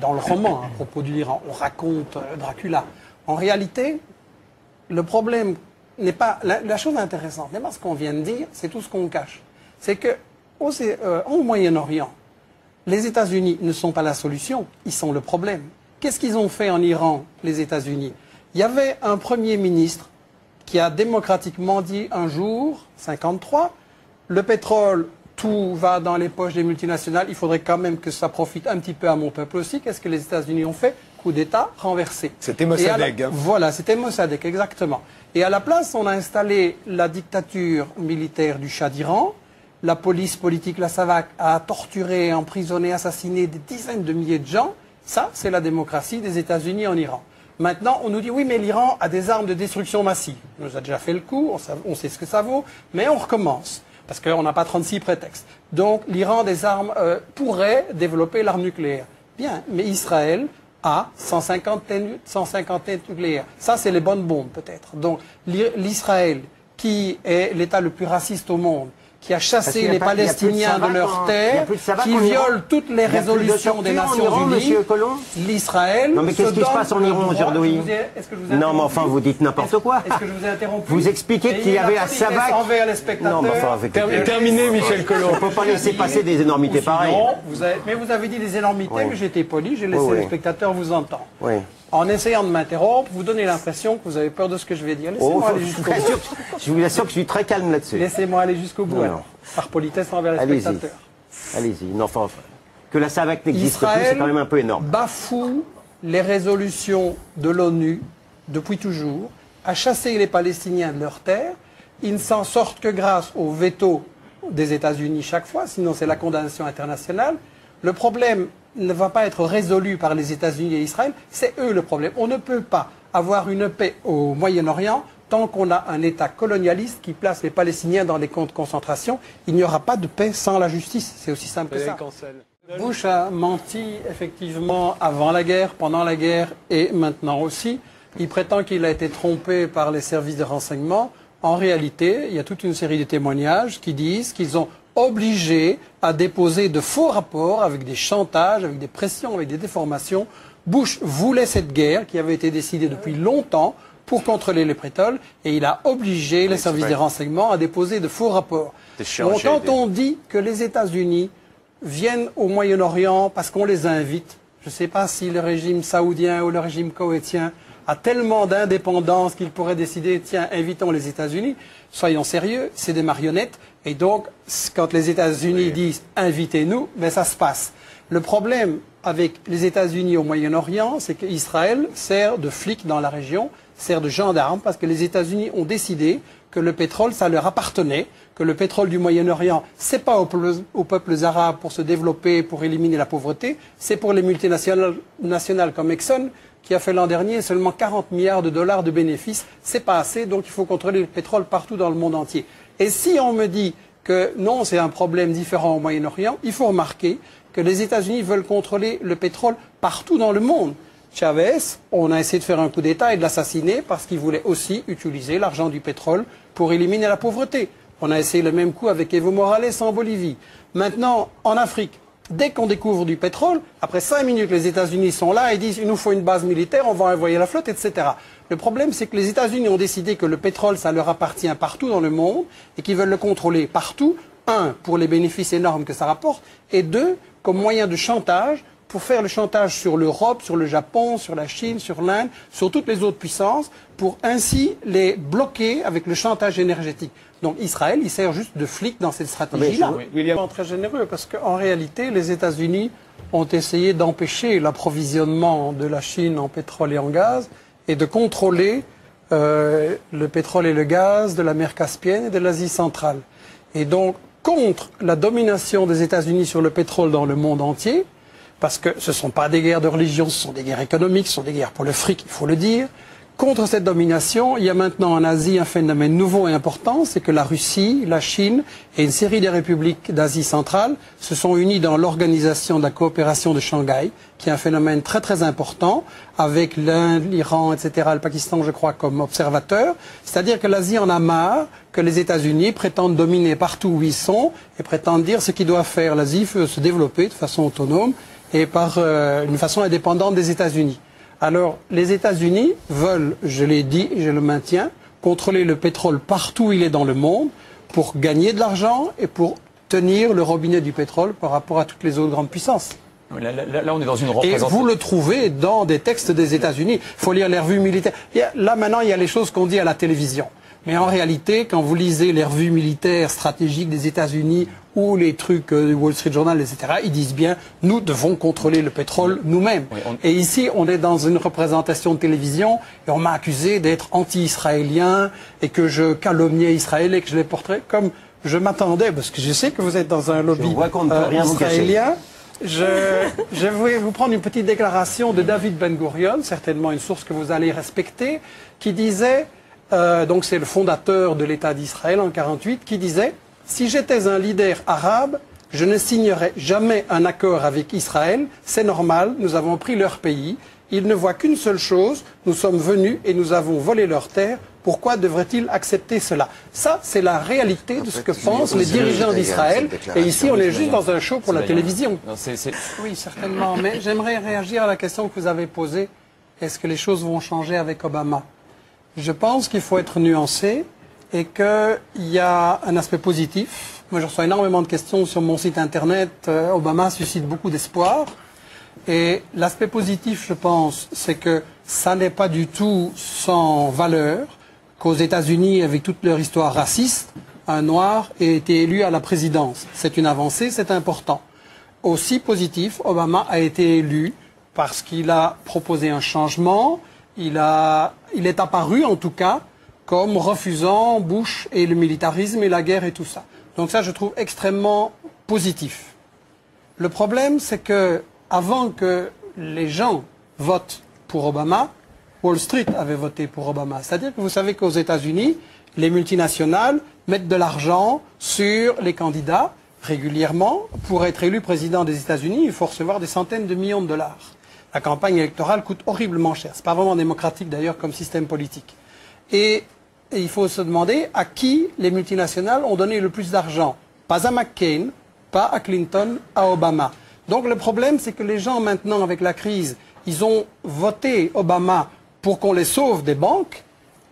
dans le roman, à propos de l'Iran, on raconte Dracula. En réalité, le problème n'est pas... La chose intéressante n'est pas ce qu'on vient de dire, c'est tout ce qu'on cache. C'est que au Moyen-Orient, les États-Unis ne sont pas la solution, ils sont le problème. Qu'est-ce qu'ils ont fait en Iran, les États-Unis? Il y avait un Premier ministre qui a démocratiquement dit un jour, 53, le pétrole, tout va dans les poches des multinationales, il faudrait quand même que ça profite un petit peu à mon peuple aussi. Qu'est-ce que les États-Unis ont fait? Coup d'État renversé. C'était Mossadegh. Voilà, c'était Mossadegh, exactement. Et à la place, on a installé la dictature militaire du Shah d'Iran. La police politique, la SAVAK, a torturé, emprisonné, assassiné des dizaines de milliers de gens. Ça, c'est la démocratie des États-Unis en Iran. Maintenant, on nous dit, oui, mais l'Iran a des armes de destruction massive. On nous a déjà fait le coup, on sait ce que ça vaut, mais on recommence. Parce qu'on n'a pas 36 prétextes. Donc, l'Iran des armes pourrait développer l'arme nucléaire. Bien, mais Israël a 150 têtes nucléaires. Ça, c'est les bonnes bombes, peut-être. Donc, l'Israël, qui est l'État le plus raciste au monde, qui a chassé les Palestiniens de leurs terres, qui viole toutes les résolutions des Nations Unies, l'Israël... Non mais qu'est-ce qui se passe en Iran aujourd'hui? Non mais enfin vous dites n'importe quoi. Est-ce que je vous ai interrompu? Vous expliquez qu'il y avait à SAVAK... envers les spectateurs... Non mais enfin... Terminé Michel Collomb. On ne peut pas laisser passer des énormités pareilles. Mais vous avez dit des énormités, mais j'ai été poli, j'ai laissé les spectateurs vous entendre. Oui. En essayant de m'interrompre, vous donnez l'impression que vous avez peur de ce que je vais dire. Laissez-moi aller jusqu'au bout. Je vous assure que je suis très calme là-dessus. Laissez-moi aller jusqu'au bout, alors, par politesse envers les spectateurs. Allez-y. Non, enfin, que la SAVAK n'existe plus, c'est quand même un peu énorme. Bafoue les résolutions de l'ONU depuis toujours, a chassé les Palestiniens de leurs terres. Ils ne s'en sortent que grâce au veto des États-Unis chaque fois, sinon c'est la condamnation internationale. Le problème ne va pas être résolu par les États-Unis et Israël, c'est eux le problème. On ne peut pas avoir une paix au Moyen-Orient tant qu'on a un État colonialiste qui place les Palestiniens dans les camps de concentration. Il n'y aura pas de paix sans la justice, c'est aussi simple que ça. Bush a menti effectivement avant la guerre, pendant la guerre et maintenant aussi. Il prétend qu'il a été trompé par les services de renseignement. En réalité, il y a toute une série de témoignages qui disent qu'ils ont obligé à déposer de faux rapports avec des chantages, avec des pressions, avec des déformations. Bush voulait cette guerre qui avait été décidée depuis longtemps pour contrôler le pétrole et il a obligé les services de renseignement à déposer de faux rapports. Donc, quand on dit que les États-Unis viennent au Moyen-Orient parce qu'on les invite, je ne sais pas si le régime saoudien ou le régime koweïtien a tellement d'indépendance qu'il pourrait décider, tiens, invitons les États-Unis. Soyons sérieux, c'est des marionnettes. Et donc, quand les États-Unis disent « invitez-nous », ben ça se passe. Le problème avec les États-Unis au Moyen-Orient, c'est qu'Israël sert de flic dans la région, sert de gendarme, parce que les États-Unis ont décidé que le pétrole, ça leur appartenait, que le pétrole du Moyen-Orient, c'est pas aux peuples arabes pour se développer, pour éliminer la pauvreté, c'est pour les multinationales comme Exxon, qui a fait l'an dernier seulement 40 milliards de dollars de bénéfices. C'est pas assez, donc il faut contrôler le pétrole partout dans le monde entier. Et si on me dit que non, c'est un problème différent au Moyen-Orient, il faut remarquer que les États-Unis veulent contrôler le pétrole partout dans le monde. Chavez, on a essayé de faire un coup d'État et de l'assassiner parce qu'il voulait aussi utiliser l'argent du pétrole pour éliminer la pauvreté. On a essayé le même coup avec Evo Morales en Bolivie. Maintenant, en Afrique, dès qu'on découvre du pétrole, après 5 minutes, les États-Unis sont là et disent « il nous faut une base militaire, on va envoyer la flotte, etc. » Le problème, c'est que les États-Unis ont décidé que le pétrole, ça leur appartient partout dans le monde et qu'ils veulent le contrôler partout. Un, pour les bénéfices énormes que ça rapporte, et deux, comme moyen de chantage, pour faire le chantage sur l'Europe, sur le Japon, sur la Chine, sur l'Inde, sur toutes les autres puissances, pour ainsi les bloquer avec le chantage énergétique. Donc Israël, il sert juste de flic dans cette stratégie-là. William est très généreux parce qu'en réalité, les États-Unis ont essayé d'empêcher l'approvisionnement de la Chine en pétrole et en gaz et de contrôler le pétrole et le gaz de la mer Caspienne et de l'Asie centrale. Et donc, contre la domination des États-Unis sur le pétrole dans le monde entier, parce que ce ne sont pas des guerres de religion, ce sont des guerres économiques, ce sont des guerres pour le fric, il faut le dire. Contre cette domination, il y a maintenant en Asie un phénomène nouveau et important, c'est que la Russie, la Chine et une série de républiques d'Asie centrale se sont unies dans l'organisation de la coopération de Shanghai, qui est un phénomène très très important, avec l'Inde, l'Iran, etc., le Pakistan, je crois, comme observateurs. C'est-à-dire que l'Asie en a marre que les États-Unis prétendent dominer partout où ils sont et prétendent dire ce qu'ils doivent faire. L'Asie veut se développer de façon autonome. et par une façon indépendante des États-Unis. Alors, les États-Unis veulent, je l'ai dit et je le maintiens, contrôler le pétrole partout où il est dans le monde pour gagner de l'argent et pour tenir le robinet du pétrole par rapport à toutes les autres grandes puissances. Là, on est dans une représentation. Et vous le trouvez dans des textes des États-Unis. Il faut lire les revues militaires. Là, maintenant, il y a les choses qu'on dit à la télévision. Mais en réalité, quand vous lisez les revues militaires stratégiques des États-Unis ou les trucs du Wall Street Journal, etc., ils disent bien, nous devons contrôler le pétrole nous-mêmes. Oui, Et ici, on est dans une représentation de télévision et on m'a accusé d'être anti-israélien et que je calomniais Israël et que je les porterais comme je m'attendais, parce que je sais que vous êtes dans un lobby israélien. Je vais vous prendre une petite déclaration de David Ben Gurion, certainement une source que vous allez respecter, qui disait, donc c'est le fondateur de l'État d'Israël en 1948, qui disait « Si j'étais un leader arabe, je ne signerais jamais un accord avec Israël. C'est normal, nous avons pris leur pays. Ils ne voient qu'une seule chose, nous sommes venus et nous avons volé leurs terres. Pourquoi devraient-ils accepter cela ?» Ça, c'est la réalité de ce que pensent les dirigeants d'Israël. Et ici, on est juste dans un show pour la télévision. Non, Oui, certainement. Mais j'aimerais réagir à la question que vous avez posée. Est-ce que les choses vont changer avec Obama? Je pense qu'il faut être nuancé et qu'il y a un aspect positif. Moi, je reçois énormément de questions sur mon site internet. Obama suscite beaucoup d'espoir. Et l'aspect positif, je pense, c'est que ça n'est pas du tout sans valeur qu'aux États-Unis, avec toute leur histoire raciste, un noir ait été élu à la présidence. C'est une avancée, c'est important. Aussi positif, Obama a été élu parce qu'il a proposé un changement. Il est apparu, en tout cas, comme refusant Bush et le militarisme et la guerre et tout ça. Donc ça, je trouve extrêmement positif. Le problème, c'est que avant que les gens votent pour Obama, Wall Street avait voté pour Obama. C'est-à-dire que vous savez qu'aux États-Unis, les multinationales mettent de l'argent sur les candidats régulièrement. Pour être élu président des États-Unis, il faut recevoir des centaines de millions de dollars. La campagne électorale coûte horriblement cher. C'est pas vraiment démocratique d'ailleurs comme système politique. Et il faut se demander à qui les multinationales ont donné le plus d'argent. Pas à McCain, pas à Clinton, à Obama. Donc le problème, c'est que les gens maintenant, avec la crise, ils ont voté Obama pour qu'on les sauve des banques.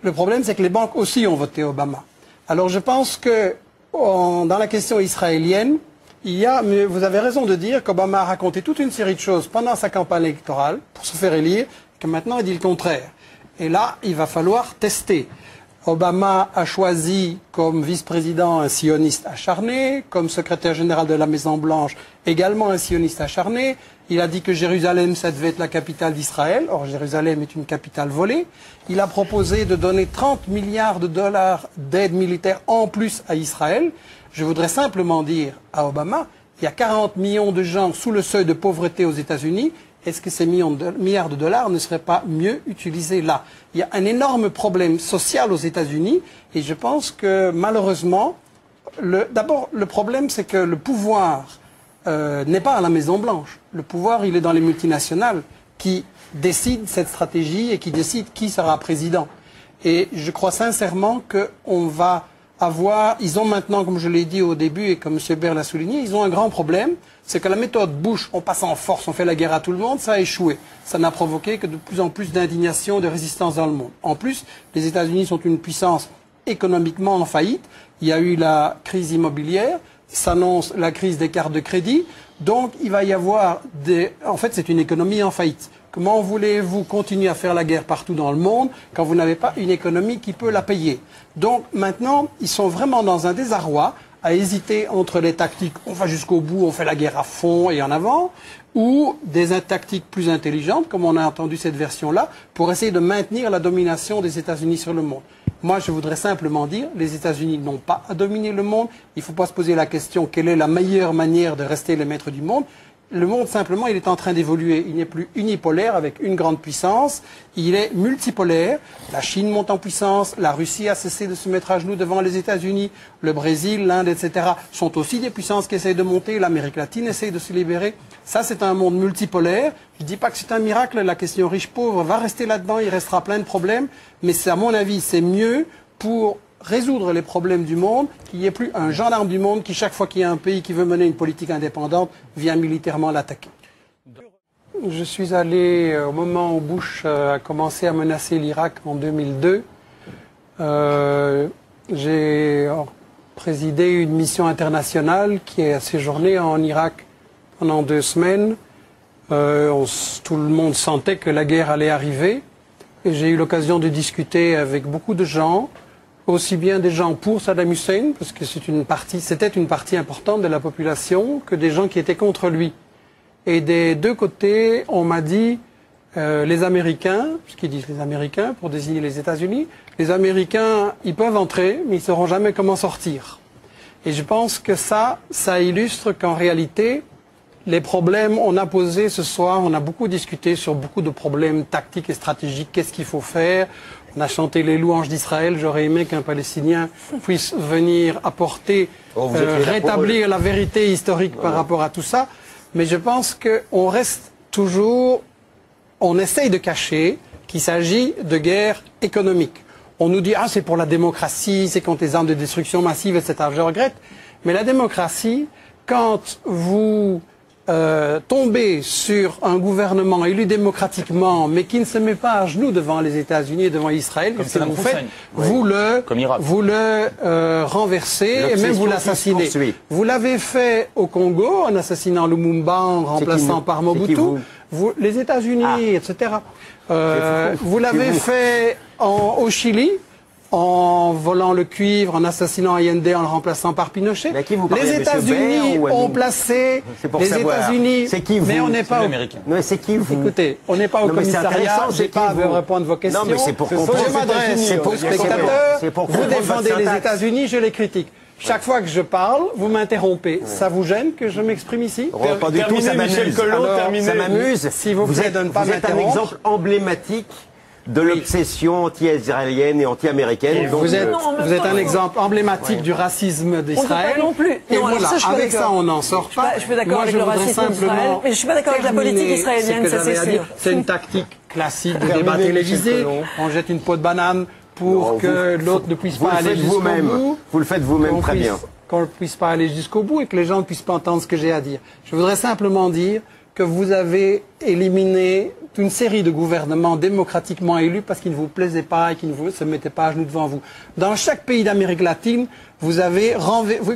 Le problème, c'est que les banques aussi ont voté Obama. Alors je pense que dans la question israélienne, mais vous avez raison de dire qu'Obama a raconté toute une série de choses pendant sa campagne électorale pour se faire élire, que maintenant il dit le contraire. Et là, il va falloir tester. Obama a choisi comme vice-président un sioniste acharné, comme secrétaire général de la Maison-Blanche également un sioniste acharné. Il a dit que Jérusalem, ça devait être la capitale d'Israël. Or, Jérusalem est une capitale volée. Il a proposé de donner 30 milliards de dollars d'aide militaire en plus à Israël. Je voudrais simplement dire à Obama, il y a 40 millions de gens sous le seuil de pauvreté aux États-Unis. Est-ce que ces milliards de dollars ne seraient pas mieux utilisés là? Il y a un énorme problème social aux États-Unis et je pense que malheureusement, d'abord le problème c'est que le pouvoir n'est pas à la Maison-Blanche. Le pouvoir, il est dans les multinationales qui décident cette stratégie et qui décident qui sera président. Et je crois sincèrement qu'on va ils ont maintenant, comme je l'ai dit au début et comme M. Baird l'a souligné, ils ont un grand problème, c'est que la méthode Bush, on passe en force, on fait la guerre à tout le monde, ça a échoué. Ça n'a provoqué que de plus en plus d'indignation, de résistance dans le monde. En plus, les États-Unis sont une puissance économiquement en faillite. Il y a eu la crise immobilière, s'annonce la crise des cartes de crédit, donc il va y avoir En fait, c'est une économie en faillite. Comment voulez-vous continuer à faire la guerre partout dans le monde quand vous n'avez pas une économie qui peut la payer? Donc maintenant, ils sont vraiment dans un désarroi à hésiter entre les tactiques on va jusqu'au bout, on fait la guerre à fond et en avant, ou des tactiques plus intelligentes, comme on a entendu cette version-là, pour essayer de maintenir la domination des États-Unis sur le monde. Moi, je voudrais simplement dire, les États-Unis n'ont pas à dominer le monde. Il ne faut pas se poser la question quelle est la meilleure manière de rester les maîtres du monde. Le monde, simplement, il est en train d'évoluer. Il n'est plus unipolaire avec une grande puissance. Il est multipolaire. La Chine monte en puissance. La Russie a cessé de se mettre à genoux devant les États-Unis. Le Brésil, l'Inde, etc. sont aussi des puissances qui essayent de monter. L'Amérique latine essaye de se libérer. Ça, c'est un monde multipolaire. Je ne dis pas que c'est un miracle. La question riche-pauvre va rester là-dedans. Il restera plein de problèmes. Mais à mon avis, c'est mieux pour résoudre les problèmes du monde, qu'il n'y ait plus un gendarme du monde qui, chaque fois qu'il y a un pays qui veut mener une politique indépendante, vient militairement l'attaquer. je suis allé au moment où Bush a commencé à menacer l'Irak en 2002. J'ai présidé une mission internationale qui a séjourné en Irak pendant 2 semaines. Tout le monde sentait que la guerre allait arriver. Et j'ai eu l'occasion de discuter avec beaucoup de gens, aussi bien des gens pour Saddam Hussein, parce que c'était une partie importante de la population, que des gens qui étaient contre lui. Et des deux côtés, on m'a dit, les Américains, ce qu'ils disent les Américains pour désigner les États-Unis, les Américains, ils peuvent entrer, mais ils ne sauront jamais comment sortir. Et je pense que ça illustre qu'en réalité, les problèmes, on a posé ce soir, on a beaucoup discuté sur beaucoup de problèmes tactiques et stratégiques, qu'est-ce qu'il faut faire. On a chanté les louanges d'Israël, j'aurais aimé qu'un Palestinien puisse venir apporter, rétablir la vérité historique par rapport à tout ça. Mais je pense qu'on reste toujours, on essaye de cacher qu'il s'agit de guerre économique. On nous dit, ah c'est pour la démocratie, c'est contre les armes de destruction massive, etc. Je regrette. Mais la démocratie, quand vous tomber sur un gouvernement élu démocratiquement, mais qui ne se met pas à genoux devant les États-Unis et devant Israël, qu'est-ce que vous faites? Vous le renversez et même vous l'assassinez. Vous l'avez fait au Congo en assassinant Lumumba, en remplaçant par Mobutu. Les États-Unis, etc. Vous l'avez fait au Chili, en volant le cuivre, en assassinant Allende, en le remplaçant par Pinochet. Les États-Unis ont placé les États-Unis, mais on n'est pas mais c'est qui vous? Écoutez, on n'est pas au commissariat, je n'ai pas à répondre vos questions. Non, mais c'est pour comprendre. Je m'adresse aux spectateurs, vous défendez les États-Unis, je les critique. Chaque fois que je parle, vous m'interrompez. Ça vous gêne que je m'exprime ici? Pas du tout, ça m'amuse. Ça m'amuse. Si vous plaît de ne pas m'interrompre. Vous êtes un exemple emblématique de l'obsession anti-israélienne et anti-américaine. Vous êtes un exemple emblématique du racisme d'Israël. Non plus. Et voilà, avec ça, on n'en sort pas. Je suis d'accord avec le racisme d'Israël, mais je suis pas d'accord avec la politique israélienne, ça c'est sûr. C'est une tactique classique de débat télévisé. On jette une peau de banane pour que l'autre ne puisse pas aller jusqu'au bout. Vous le faites vous-même très bien. Qu'on ne puisse pas aller jusqu'au bout et que les gens ne puissent pas entendre ce que j'ai à dire. Je voudrais simplement dire que vous avez éliminé une série de gouvernements démocratiquement élus parce qu'ils ne vous plaisaient pas et qu'ils ne se mettaient pas à genoux devant vous. Dans chaque pays d'Amérique latine, vous avez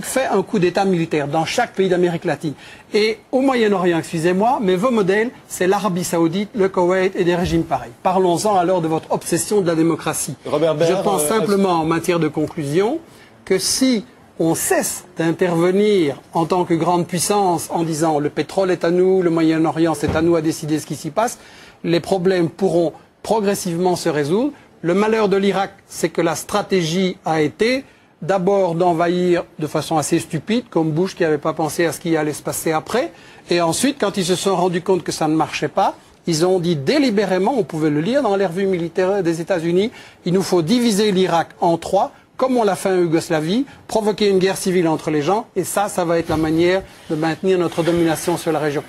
fait un coup d'État militaire, dans chaque pays d'Amérique latine. Et au Moyen-Orient, excusez-moi, mais vos modèles, c'est l'Arabie Saoudite, le Koweït et des régimes pareils. Parlons-en alors de votre obsession de la démocratie. Je pense simplement, en matière de conclusion, que si on cesse d'intervenir en tant que grande puissance en disant le pétrole est à nous, le Moyen-Orient c'est à nous à décider ce qui s'y passe, les problèmes pourront progressivement se résoudre. Le malheur de l'Irak, c'est que la stratégie a été d'abord d'envahir de façon assez stupide, comme Bush qui n'avait pas pensé à ce qui allait se passer après, et ensuite, quand ils se sont rendus compte que ça ne marchait pas, ils ont dit délibérément, on pouvait le lire dans les revues militaires des États-Unis, il nous faut diviser l'Irak en 3, comme on l'a fait en Yougoslavie, provoquer une guerre civile entre les gens, et ça va être la manière de maintenir notre domination sur la région.